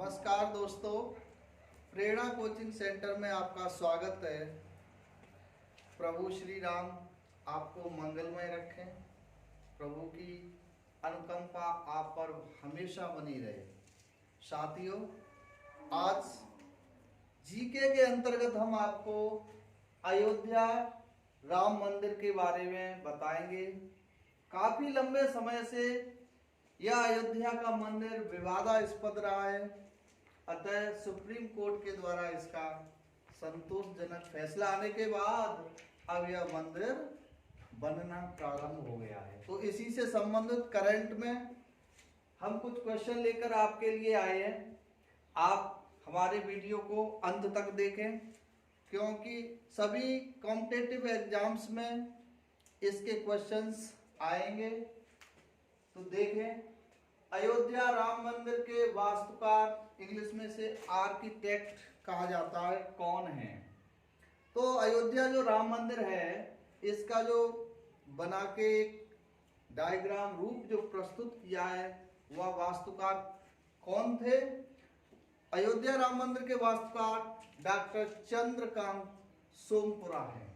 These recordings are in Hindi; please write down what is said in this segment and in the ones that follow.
नमस्कार दोस्तों, प्रेरणा कोचिंग सेंटर में आपका स्वागत है। प्रभु श्री राम आपको मंगलमय रखें। प्रभु की अनुकंपा आप पर हमेशा बनी रहे। साथियों, आज जीके के अंतर्गत हम आपको अयोध्या राम मंदिर के बारे में बताएंगे। काफी लंबे समय से यह अयोध्या का मंदिर विवादास्पद रहा है, अतः सुप्रीम कोर्ट के द्वारा इसका संतोषजनक फैसला आने के बाद अब यह मंदिर बनना प्रारंभ हो गया है। तो इसी से संबंधित करंट में हम कुछ क्वेश्चन लेकर आपके लिए आए हैं। आप हमारे वीडियो को अंत तक देखें, क्योंकि सभी कॉम्पिटिटिव एग्जाम्स में इसके क्वेश्चंस आएंगे। तो देखें, अयोध्या राम मंदिर के वास्तुकार, इंग्लिश में से आर्किटेक्ट कहा जाता है, कौन है? तो अयोध्या जो राम मंदिर है, इसका जो बना के एक डायग्राम रूप जो प्रस्तुत किया है, वह वास्तुकार कौन थे? अयोध्या राम मंदिर के वास्तुकार डॉक्टर चंद्रकांत सोमपुरा है।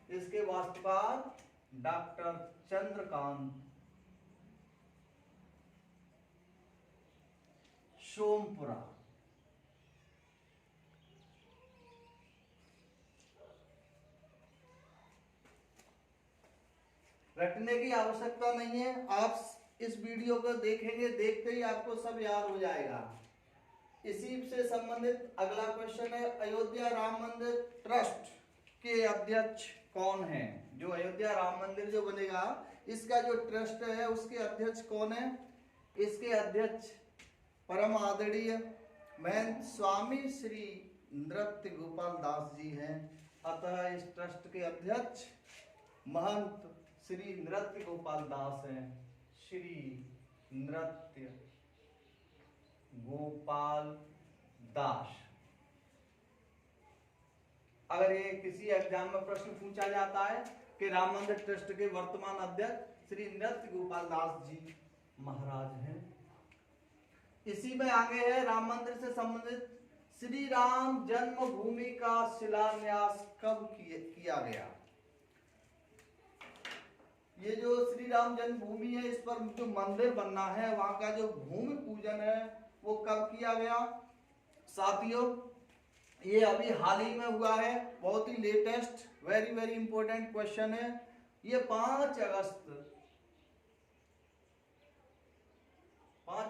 इसके वास्तुकार डॉक्टर चंद्रकांत सोमपुरा। रटने की आवश्यकता नहीं है, आप इस वीडियो को देखेंगे, देखते ही आपको सब याद हो जाएगा। इसी से संबंधित अगला क्वेश्चन है, अयोध्या राम मंदिर ट्रस्ट के अध्यक्ष कौन है? जो अयोध्या राम मंदिर जो बनेगा, इसका जो ट्रस्ट है, उसके अध्यक्ष कौन है? इसके अध्यक्ष परम आदरणीय महंत स्वामी श्री नृत्य गोपाल दास जी हैं। अतः इस ट्रस्ट के अध्यक्ष महंत श्री नृत्य गोपाल दास हैं। श्री नृत्य गोपाल दास। अगर ये किसी एग्जाम में प्रश्न पूछा जाता है कि राम मंदिर ट्रस्ट के वर्तमान अध्यक्ष श्री नृत्य गोपाल दास जी महाराज हैं। इसी में आगे है, राम मंदिर से संबंधित श्री राम जन्मभूमि का शिलान्यास कब किया गया? ये जो श्री राम जन्मभूमि है, इस पर जो मंदिर बनना है, वहां का जो भूमि पूजन है, वो कब किया गया? साथियों, ये अभी हाल ही में हुआ है, बहुत ही latest, very very important question है। ये 5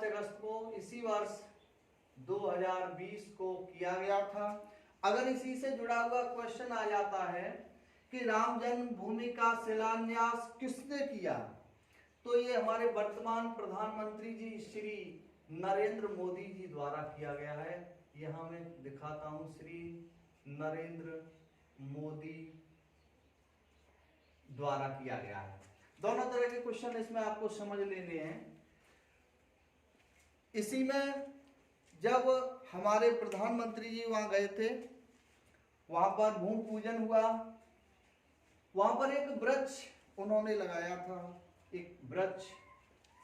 अगस्त को इसी वर्ष 2020 को किया गया था। अगर इसी से जुड़ा हुआ क्वेश्चन आ जाता है कि राम जन्मभूमि का शिलान्यास किसने किया, तो ये हमारे वर्तमान प्रधानमंत्री जी श्री नरेंद्र मोदी जी द्वारा किया गया है। यहां मैं दिखाता हूं, श्री नरेंद्र मोदी द्वारा किया गया है। दोनों तरह के क्वेश्चन इसमें आपको समझ लेने हैं। इसी में जब हमारे प्रधानमंत्री जी वहां गए थे, वहां पर भूमि पूजन हुआ, वहां पर एक वृक्ष उन्होंने लगाया था, एक वृक्ष।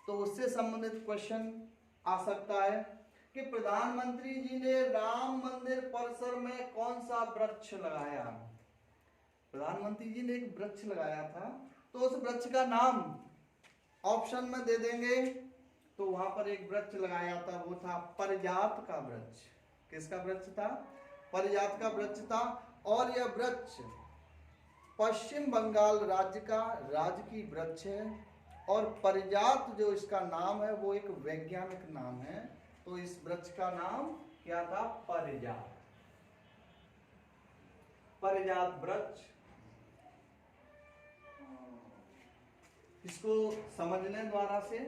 तो उससे संबंधित क्वेश्चन आ सकता है कि प्रधानमंत्री जी ने राम मंदिर परिसर में कौन सा वृक्ष लगाया? प्रधानमंत्री जी ने एक वृक्ष लगाया था, तो उस वृक्ष का नाम ऑप्शन में दे देंगे। तो वहां पर एक वृक्ष लगाया था, वो था पारिजात का वृक्ष। किसका वृक्ष था? पारिजात का वृक्ष था। और यह वृक्ष पश्चिम बंगाल राज्य का राजकीय वृक्ष है। और पारिजात जो इसका नाम है, वो एक वैज्ञानिक नाम है। तो इस वृक्ष का नाम क्या था? पारिजात। पारिजात वृक्ष। इसको समझने द्वारा से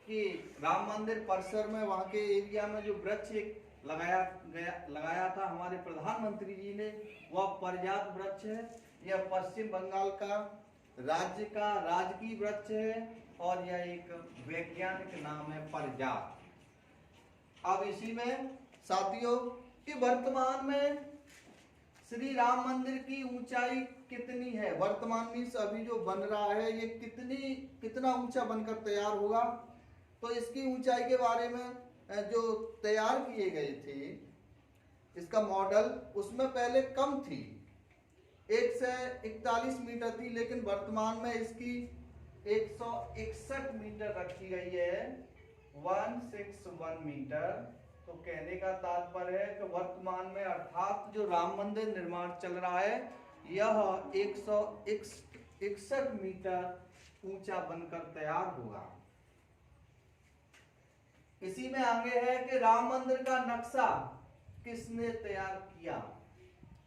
कि राम मंदिर परिसर में, वहां के एरिया में जो वृक्ष एक लगाया था हमारे प्रधानमंत्री जी ने, वह पारिजात वृक्ष है। यह पश्चिम बंगाल का राज्य का राजकीय वृक्ष है और यह एक वैज्ञानिक नाम है, पारिजात। अब इसी में साथियों, कि वर्तमान में श्री राम मंदिर की ऊंचाई कितनी है? वर्तमान मीन्स अभी जो बन रहा है, ये कितना ऊंचा बनकर तैयार होगा? तो इसकी ऊंचाई के बारे में जो तैयार किए गए थे, इसका मॉडल, उसमें पहले कम थी, 141 मीटर थी, लेकिन वर्तमान में इसकी 161 मीटर रखी गई है, 161 मीटर। तो कहने का तात्पर्य है कि वर्तमान में अर्थात जो राम मंदिर निर्माण चल रहा है यह 161 मीटर ऊंचा बनकर तैयार होगा। इसी में आगे है कि राम मंदिर का नक्शा किसने तैयार किया,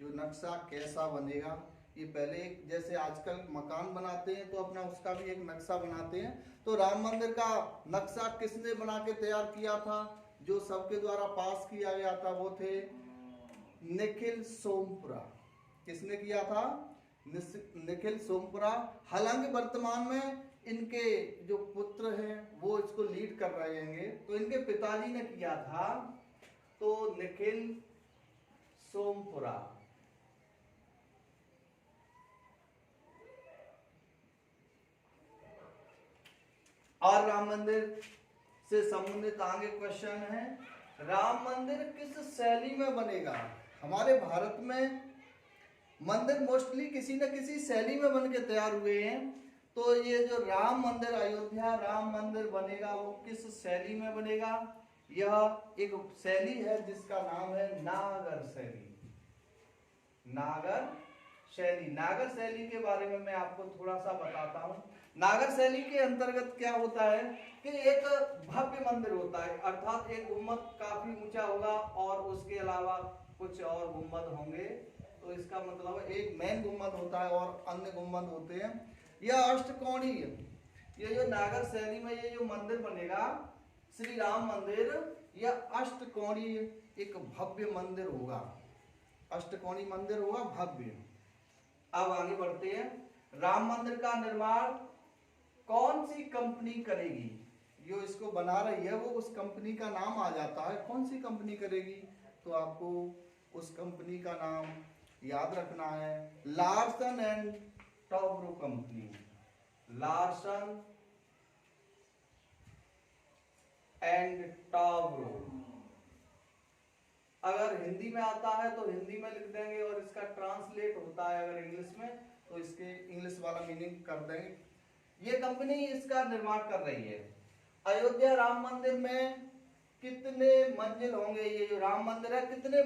जो नक्शा कैसा बनेगा। ये पहले जैसे आजकल मकान बनाते हैं तो अपना उसका भी एक नक्शा बनाते हैं, तो राम मंदिर का नक्शा किसने बना के तैयार किया था, जो सबके द्वारा पास किया गया था, वो थे निखिल सोमपुरा। किसने किया था, निखिल सोमपुरा। हालांकि वर्तमान में इनके जो पुत्र हैं वो इसको लीड कर रहे हैं, तो इनके पिताजी ने किया था, तो निखिल सोमपुरा। और राम मंदिर से संबंधित आगे क्वेश्चन है, राम मंदिर किस शैली में बनेगा। हमारे भारत में मंदिर मोस्टली किसी न किसी शैली में बन के तैयार हुए हैं, तो ये जो राम मंदिर, अयोध्या राम मंदिर बनेगा वो किस शैली में बनेगा। यह एक शैली है जिसका नाम है नागर शैली। नागर शैली, नागर शैली के बारे में मैं आपको थोड़ा सा बताता हूँ। नागर शैली के अंतर्गत क्या होता है कि एक भव्य मंदिर होता है, अर्थात एक गुम्बद काफी ऊंचा होगा और उसके अलावा कुछ और गुम्बद होंगे, तो इसका मतलब एक मेन गुम्बद होता है और अन्य गुम्बद होते हैं। यह अष्टकोणीय, ये जो नागर शैली में ये जो मंदिर बनेगा श्री राम मंदिर, यह अष्टकोणीय एक भव्य मंदिर होगा, अष्टकोणीय मंदिर होगा, भव्य। अब आगे बढ़ते हैं, राम मंदिर का निर्माण कौन सी कंपनी करेगी। जो इसको बना रही है वो उस कंपनी का नाम आ जाता है, कौन सी कंपनी करेगी, तो आपको उस कंपनी का नाम याद रखना है, Larsen and Toubro company. Larsen and Toubro. अगर हिंदी में आता है तो हिंदी में लिख देंगे, और इसका ट्रांसलेट होता है अगर इंग्लिश में तो इसके इंग्लिश वाला मीनिंग कर देंगे। ये कंपनी इसका निर्माण कर रही है। अयोध्या राम मंदिर में कितने मंजिल होंगे, ये जो राम मंदिर है कितने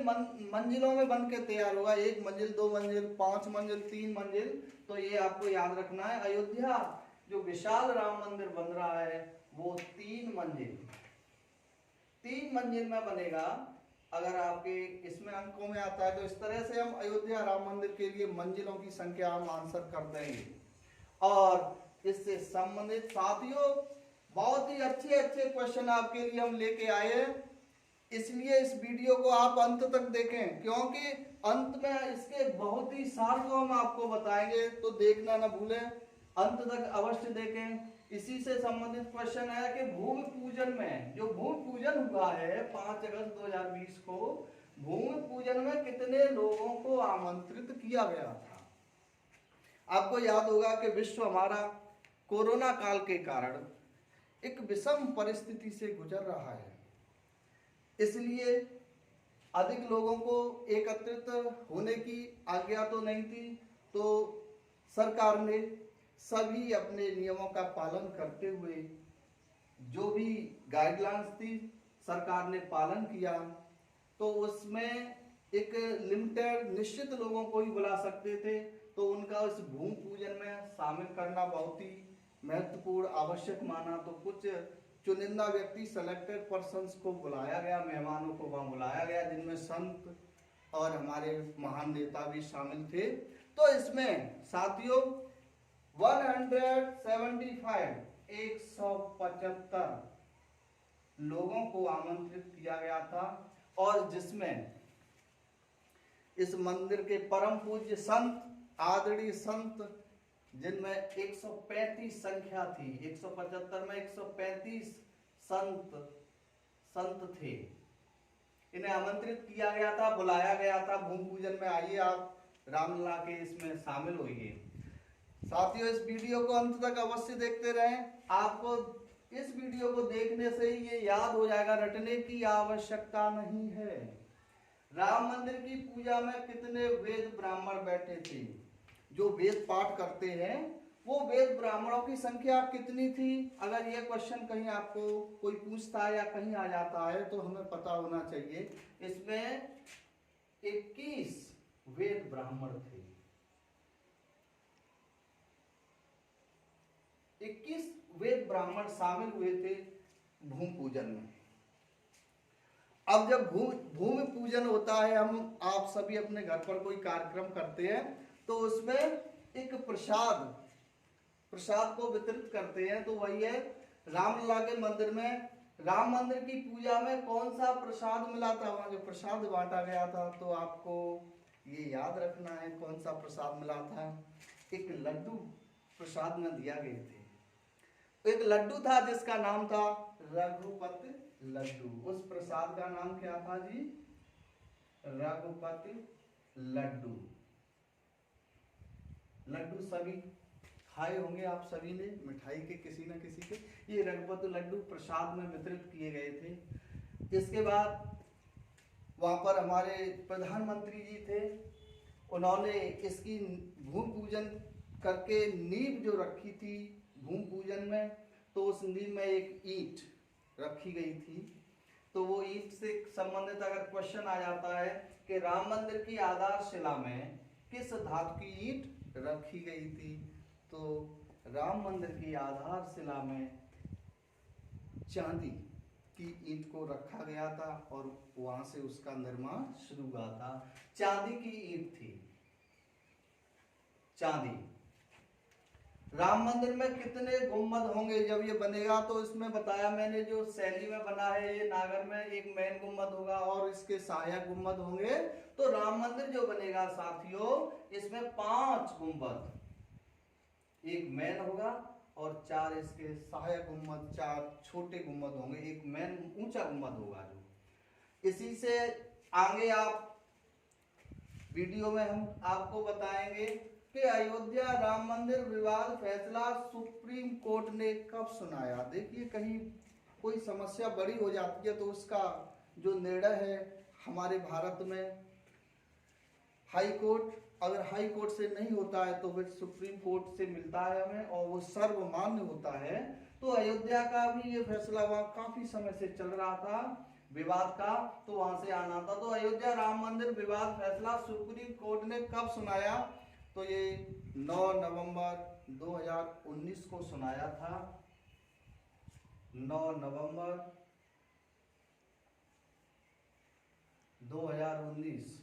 मंजिलों में बन के तैयार होगा, 1 मंजिल, 2 मंजिल, 5 मंजिल, 3 मंजिल, तो ये आपको याद रखना है। अयोध्या जो विशाल राम मंदिर बन रहा है वो 3 मंजिल में बनेगा। अगर आपके इसमें अंकों में आता है तो इस तरह से हम अयोध्या राम मंदिर के लिए मंजिलों की संख्या हम आंसर कर देंगे। और इससे संबंधित साथियों बहुत ही अच्छे क्वेश्चन आपके लिए हम लेके आए हैं, इसलिए इस वीडियो को आप अंत तक देखें, क्योंकि अंत में इसके बहुत ही सार को हम आपको बताएंगे, तो देखना ना भूलें, अंत तक अवश्य देखें। इसी से संबंधित क्वेश्चन है कि भूमि पूजन में, जो भूमि पूजन हुआ है 5 अगस्त 2020 को, भूमि पूजन में कितने लोगों को आमंत्रित किया गया था। आपको याद होगा कि विश्व हमारा कोरोना काल के कारण एक विषम परिस्थिति से गुजर रहा है, इसलिए अधिक लोगों को एकत्रित होने की आज्ञा तो नहीं थी, तो सरकार ने सभी अपने नियमों का पालन करते हुए जो भी गाइडलाइंस थी सरकार ने पालन किया। तो उसमें एक लिमिटेड निश्चित लोगों को ही बुला सकते थे, तो उनका उस भूमि पूजन में शामिल करना बहुत ही महत्वपूर्ण आवश्यक माना। तो कुछ चुनिंदा व्यक्ति, सेलेक्टेड पर्सन्स को बुलाया गया, मेहमानों को वहां बुलाया गया, जिनमें संत और हमारे महान नेता भी शामिल थे। तो इसमें साथियों 175 लोगों को आमंत्रित किया गया था, और जिसमें इस मंदिर के परम पूज्य संत, आदरणीय संत, जिनमें 135 संख्या थी, 175 में 135 संत थे, इन्हें आमंत्रित किया गया था, बुलाया गया था भूमि पूजन में, आइए आप रामलला के इसमें शामिल होइए। साथियों इस वीडियो को अंत तक अवश्य देखते रहें, आपको इस वीडियो को देखने से ही ये याद हो जाएगा, रटने की आवश्यकता नहीं है। राम मंदिर की पूजा में कितने वेद ब्राह्मण बैठे थे? जो वेद पाठ करते हैं वो वेद ब्राह्मणों की संख्या कितनी थी? अगर ये क्वेश्चन कहीं आपको कोई पूछता है या कहीं आ जाता है तो हमें पता होना चाहिए। इसमें 21 वेद ब्राह्मण थे। 21 वेद ब्राह्मण शामिल हुए थे भूमि पूजन में। अब जब भूमि पूजन होता है, हम आप सभी अपने घर पर कोई कार्यक्रम करते हैं तो उसमें एक प्रसाद को वितरित करते हैं। तो वही है रामलला के मंदिर में, राम मंदिर की पूजा में कौन सा प्रसाद मिला था? वहां जो प्रसाद बांटा गया था, तो आपको ये याद रखना है कौन सा प्रसाद मिला था। एक लड्डू प्रसाद में दिया गए थे। एक लड्डू था जिसका नाम था रघुपति लड्डू। उस प्रसाद का नाम क्या था जी? रघुपति लड्डू। लड्डू सभी खाए होंगे आप सभी ने, मिठाई के किसी न किसी के। ये रघुपति लड्डू प्रसाद में वितरित किए गए थे। इसके बाद वहां पर हमारे प्रधानमंत्री जी थे, उन्होंने इसकी भूमि पूजन करके नींव जो रखी थी भूमि पूजन में, तो उस नींव में एक ईंट रखी गई थी। तो वो ईंट से संबंधित अगर क्वेश्चन आ जाता है कि राम मंदिर की आधारशिला में किस धातु की ईंट रखी गई थी, तो राम मंदिर की आधारशिला में चांदी की ईंट को रखा गया था और वहां से उसका निर्माण शुरू हुआ था। चांदी की ईंट थी, चांदी। राम मंदिर में कितने गुम्बद होंगे जब ये बनेगा? तो इसमें बताया मैंने जो शैली में बना है, ये नागर में एक मेन गुम्बद होगा और इसके सहायक गुम्बद होंगे। तो राम मंदिर जो बनेगा साथियों, इसमें 5 गुम्बद, एक मेन होगा और 4 इसके सहायक गुम्बद, 4 छोटे गुम्बद होंगे, एक मेन ऊंचा गुम्बद होगा। जो इसी से आगे आप वीडियो में हम आपको बताएंगे कि अयोध्या राम मंदिर विवाद फैसला सुप्रीम कोर्ट ने कब सुनाया। देखिए कहीं कोई समस्या बड़ी हो जाती है तो उसका जो निर्णय है हमारे भारत में हाई कोर्ट, अगर हाई कोर्ट से नहीं होता है तो फिर सुप्रीम कोर्ट से मिलता है हमें और वो सर्वमान्य होता है। तो अयोध्या का भी ये फैसला वहां काफी समय से चल रहा था विवाद का, तो वहां से आना था। तो अयोध्या राम मंदिर विवाद फैसला सुप्रीम कोर्ट ने कब सुनाया? तो ये 9 नवंबर 2019 को सुनाया था। 9 नवंबर 2019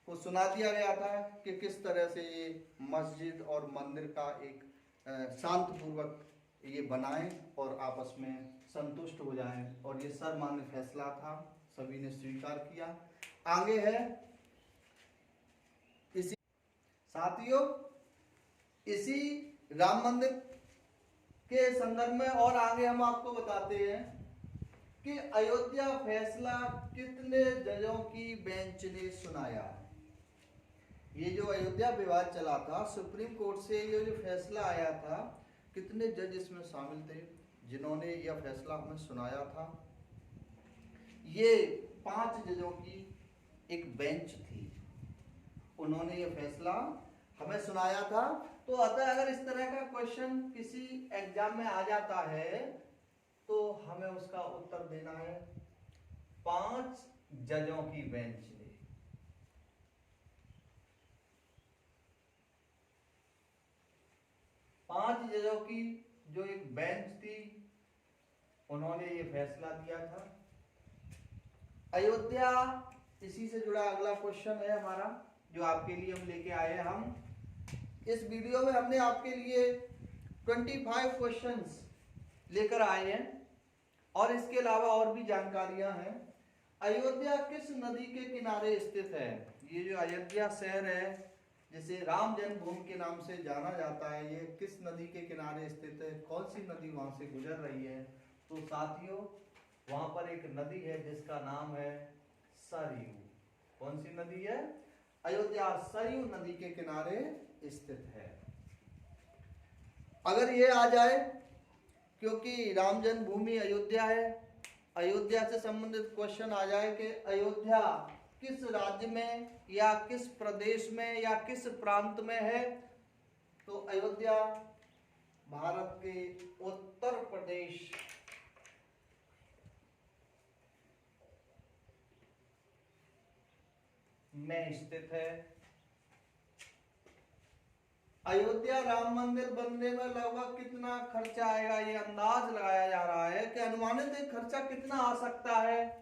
को सुना दिया गया था कि किस तरह से ये मस्जिद और मंदिर का एक शांतिपूर्वक ये बनाएं और आपस में संतुष्ट हो जाएं, और ये सर्वमान्य फैसला था, सभी ने स्वीकार किया। आगे है इसी साथियों, इसी राम मंदिर के संदर्भ में और आगे हम आपको बताते हैं कि अयोध्या फैसला कितने जजों की बेंच ने सुनाया। ये जो अयोध्या विवाद चला था सुप्रीम कोर्ट से, ये जो फैसला आया था, कितने जज इसमें शामिल थे जिन्होंने यह फैसला हमें सुनाया था? ये 5 जजों की एक बेंच थी, उन्होंने ये फैसला हमें सुनाया था। तो अतः अगर इस तरह का क्वेश्चन किसी एग्जाम में आ जाता है तो हमें उसका उत्तर देना है 5 जजों की बेंच ने। 5 जजों की जो एक बेंच थी, उन्होंने ये फैसला दिया था। अयोध्या, इसी से जुड़ा अगला क्वेश्चन है हमारा जो आपके लिए हम लेके आए हैं। हम इस वीडियो में हमने आपके लिए 25 क्वेश्चंस लेकर आए हैं और इसके अलावा और भी जानकारियां हैं। अयोध्या किस नदी के किनारे स्थित है? ये जो अयोध्या शहर है जिसे राम जन्मभूमि के नाम से जाना जाता है, ये किस नदी के किनारे स्थित है? कौन सी नदी वहां से गुजर रही है? तो साथियों वहां पर एक नदी है जिसका नाम है सरयू। कौन सी नदी है? अयोध्या सरयू नदी के किनारे स्थित है। अगर ये आ जाए क्योंकि राम जन्मभूमि अयोध्या है, अयोध्या से संबंधित क्वेश्चन आ जाए कि अयोध्या किस राज्य में या किस प्रदेश में या किस प्रांत में है, तो अयोध्या भारत के उत्तर प्रदेश में स्थित है। अयोध्या राम मंदिर बनने में लगभग कितना खर्चा आएगा, ये अंदाज लगाया जा रहा है कि अनुमानित खर्चा कितना आ सकता है।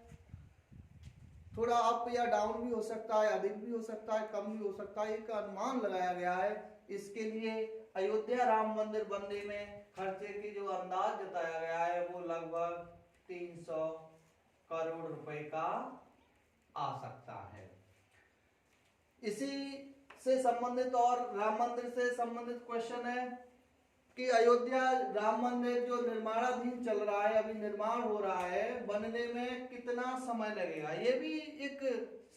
थोड़ा अप या डाउन भी हो सकता है, अधिक भी हो सकता है, कम भी हो सकता है, एक अनुमान लगाया गया है। इसके लिए अयोध्या राम मंदिर बनने में खर्चे की जो अंदाज जताया गया है वो लगभग 300 करोड़ रुपए का आ सकता है। इसी से संबंधित और राम मंदिर से संबंधित क्वेश्चन है कि अयोध्या राम मंदिर जो निर्माणाधीन चल रहा है, अभी निर्माण हो रहा है, बनने में कितना समय लगेगा, ये भी एक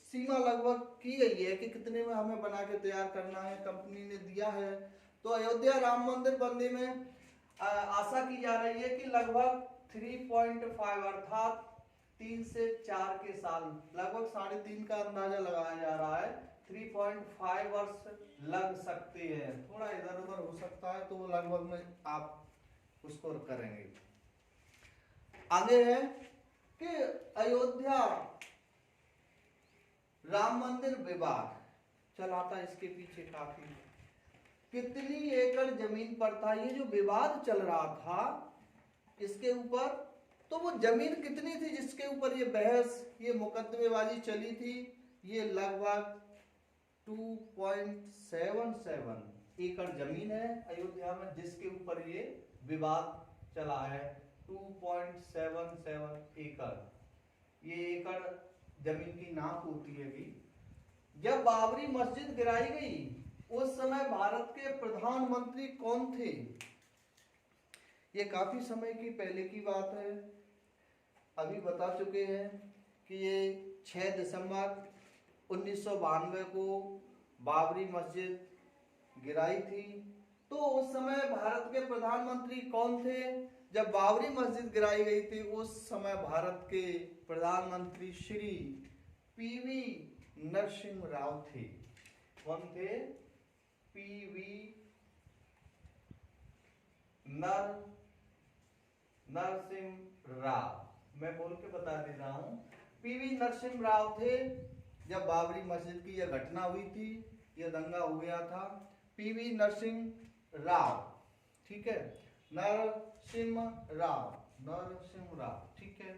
सीमा लगभग की गई है कि कितने में हमें बना के तैयार करना है, कंपनी ने दिया है। तो अयोध्या राम मंदिर बनने में आशा की जा रही है कि लगभग 3.5 अर्थात 3 से 4 के साल, लगभग 3.5 का अंदाजा लगाया जा रहा है। 3.5 वर्ष लग सकते हैं, थोड़ा इधर उधर हो सकता है, तो वो लगभग में आप उसको करेंगे। आगे है कि अयोध्या राम मंदिर विवाद चला था, इसके पीछे काफी कितनी एकड़ जमीन पर था ये जो विवाद चल रहा था इसके ऊपर, तो वो जमीन कितनी थी जिसके ऊपर ये बहस, ये मुकदमेबाजी चली थी, ये लगभग 2.77 एकड़ जमीन है अयोध्या में जिसके ऊपर ये विवाद चला है। 2.77 एकड़, ये एकड़ जमीन की नाप होती है। भी जब बाबरी मस्जिद गिराई गई उस समय भारत के प्रधानमंत्री कौन थे, ये काफी समय की पहले की बात है, अभी बता चुके हैं कि ये 6 दिसंबर 1992 को बाबरी मस्जिद गिराई थी। तो उस समय भारत के प्रधानमंत्री कौन थे, जब बाबरी मस्जिद गिराई गई थी उस समय भारत के प्रधानमंत्री श्री पीवी नरसिंह राव थे। कौन थे? पीवी नरसिंह राव। मैं बोल के बता दे रहा हूं, पीवी नरसिंह राव थे जब बाबरी मस्जिद की यह घटना हुई थी, यह दंगा हो गया था। पीवी नरसिंह राव, ठीक है, नरसिंह राव, ठीक है।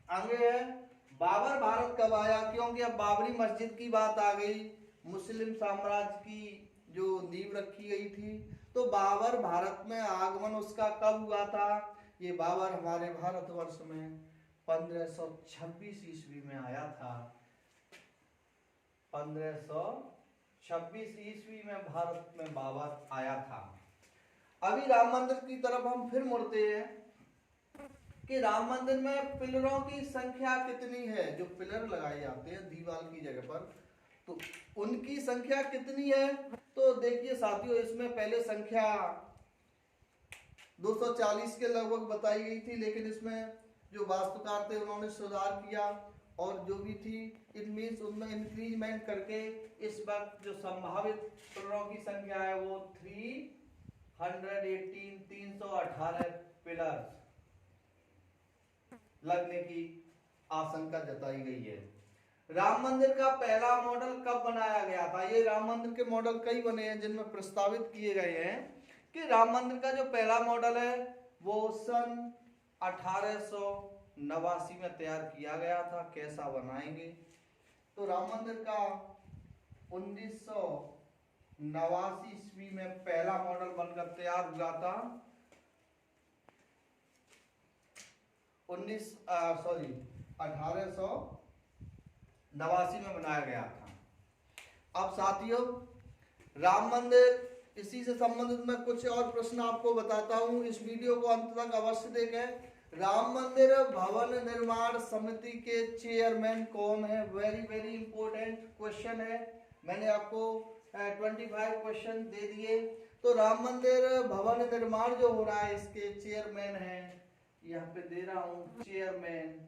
आगे है बाबर भारत कब आया, क्योंकि अब बाबरी मस्जिद की बात आ गई, मुस्लिम साम्राज्य की जो नींव रखी गई थी, तो बाबर भारत में आगमन उसका कब हुआ था, ये बाबर हमारे भारतवर्ष में 1526 ईस्वी में आया था। 1526 ईस्वी में भारत में बाबर आया था। अभी राम मंदिर की तरफ हम फिर मुड़ते हैं कि राम मंदिर में पिलरों की संख्या कितनी है, जो पिलर लगाए जाते हैं दीवार की जगह पर, तो उनकी संख्या कितनी है। तो देखिए साथियों, इसमें पहले संख्या 240 के लगभग बताई गई थी, लेकिन इसमें जो वास्तुकार थे उन्होंने सुधार किया और जो भी थी इनमें उनमें इंक्रीजमेंट करके इस वक्त जो संभावित पिलरों की संख्या है वो 318 पिलर लगने की आशंका जताई गई है। राम मंदिर का पहला मॉडल कब बनाया गया था, ये राम मंदिर के मॉडल कई बने हैं जिनमें प्रस्तावित किए गए हैं कि राम मंदिर का जो पहला मॉडल है वो सन 1889 में तैयार किया गया था। कैसा बनाएंगे, तो राम मंदिर का 1989 ईस्वी में पहला मॉडल बनकर तैयार हुआ था। 1889 में बनाया गया था। अब साथियों, राम मंदिर इसी से संबंधित मैं कुछ और प्रश्न आपको बताता हूं, इस वीडियो को अंत तक अवश्य देखें। राम मंदिर भवन निर्माण समिति के चेयरमैन कौन है, वेरी वेरी इंपॉर्टेंट क्वेश्चन है। मैंने आपको 25 क्वेश्चन दे दिए। तो राम मंदिर भवन निर्माण जो हो रहा है, इसके चेयरमैन हैं, यहाँ पे दे रहा हूं चेयरमैन,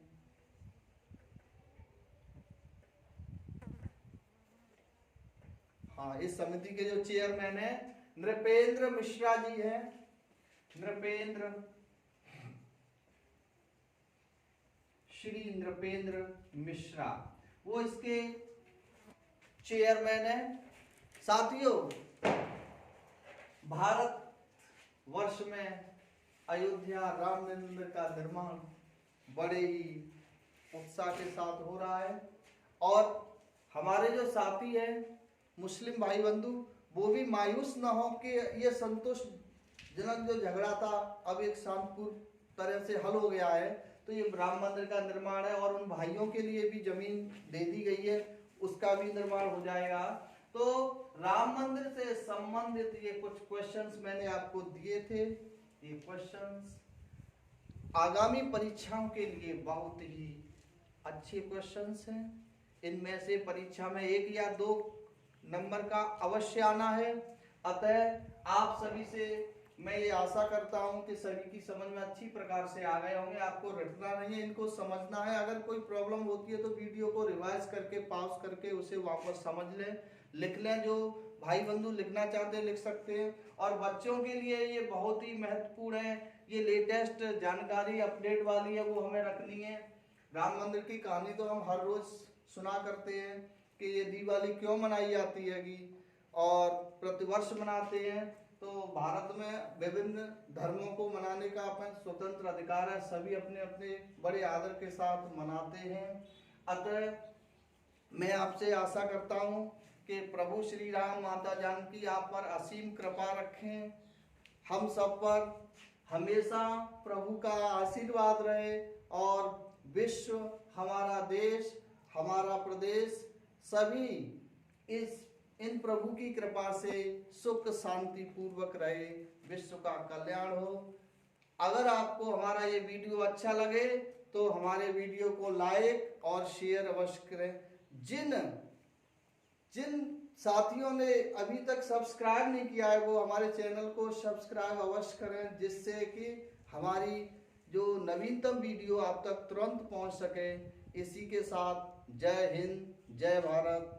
हाँ, इस समिति के जो चेयरमैन है नृपेंद्र मिश्रा जी हैं, नृपेंद्र, श्री नृपेंद्र मिश्रा, वो इसके चेयरमैन है। साथियों, भारत वर्ष में अयोध्या राम मंदिर का निर्माण बड़े ही उत्साह के साथ हो रहा है, और हमारे जो साथी हैं मुस्लिम भाई बंधु, वो भी मायूस ना हो कि ये संतोषजनक जो झगड़ा था अब एक शांतिपूर्ण तरह से हल हो गया है। तो ये राम मंदिर का निर्माण है, और उन भाइयों के लिए भी जमीन दे दी गई है, उसका भी निर्माण हो जाएगा। तो राम मंदिर से संबंधित ये कुछ क्वेश्चंस मैंने आपको दिए थे। ये क्वेश्चंस आगामी परीक्षाओं के लिए बहुत ही अच्छे क्वेश्चंस हैं। इनमें से परीक्षा में 1 या 2 नंबर का अवश्य आना है। अतः आप सभी से मैं ये आशा करता हूं कि सभी की समझ में अच्छी प्रकार से आ गए होंगे। आपको रटना नहीं है, इनको समझना है। अगर कोई प्रॉब्लम होती है तो वीडियो को रिवाइज करके पॉज करके उसे वापस समझ लें, लिख लें। जो भाई बंधु लिखना चाहते हैं लिख सकते हैं। और बच्चों के लिए ये बहुत ही महत्वपूर्ण है, ये लेटेस्ट जानकारी अपडेट वाली है, वो हमें रखनी है। राम मंदिर की कहानी तो हम हर रोज सुना करते हैं कि ये दिवाली क्यों मनाई जाती है और प्रतिवर्ष मनाते हैं। तो भारत में विभिन्न धर्मों को मनाने का अपन स्वतंत्र अधिकार है, सभी अपने अपने बड़े आदर के साथ मनाते हैं। अतः मैं आपसे आशा करता हूं कि प्रभु श्री राम माता जानकी आप पर असीम कृपा रखें, हम सब पर हमेशा प्रभु का आशीर्वाद रहे, और विश्व, हमारा देश, हमारा प्रदेश सभी इन प्रभु की कृपा से सुख शांति पूर्वक रहे, विश्व का कल्याण हो। अगर आपको हमारा ये वीडियो अच्छा लगे तो हमारे वीडियो को लाइक और शेयर अवश्य करें। जिन साथियों ने अभी तक सब्सक्राइब नहीं किया है वो हमारे चैनल को सब्सक्राइब अवश्य करें, जिससे कि हमारी जो नवीनतम वीडियो आप तक तुरंत पहुंच सके। इसी के साथ जय हिंद, जय भारत।